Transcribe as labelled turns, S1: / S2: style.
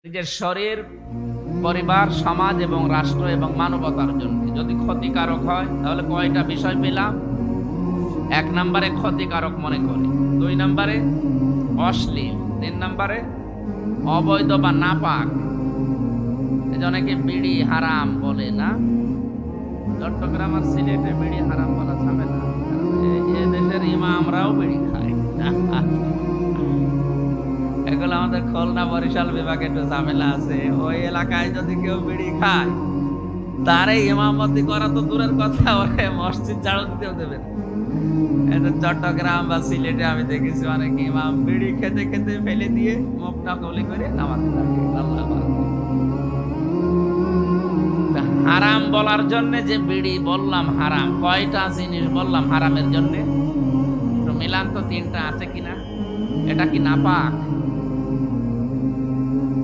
S1: নিজের শরীর, পরিবার, সমাজ এবং রাষ্ট্র এবং মানবতার জন্য যদি ক্ষতিকারক হয় তাহলে কয়টা বিষয় পেলাম? 1 নম্বরে ক্ষতিকারক মনে করি, 2 নম্বরে অশ্লীল, 3 নম্বরে অবৈধ বা নাপাক। এই যে অনেকে বিড়ি হারাম বলে না, চট্টগ্রাম আর সিলেটে বিড়ি হারাম বলা ঝামেলা, এই দেশের ইমামরাও বিড়ি খায়। এগুলো আমাদের খুলনা বরিশাল বিভাগে একটু ঝামেলা আছে। ওই এলাকায় যদি কেউ বিড়ি খায় তারে ইমামতি করা তো দূরের কথা, ওরে মসজিদ ঝাড়ু দিতেও দেবে না। চট্টগ্রাম বা সিলেটে আমি দেখেছি অনেক ইমাম বিড়ি খেতে খেতে ফেলে দিয়ে মুখটা গলি করে নামাজ পড়ে। আল্লাহ হারাম বলার জন্য যে বিড়ি বললাম হারাম, কয়টা জিনিস বললাম হারামের জন্য? মিলান তো 3টা আছে কিনা? এটা কি নাপাক?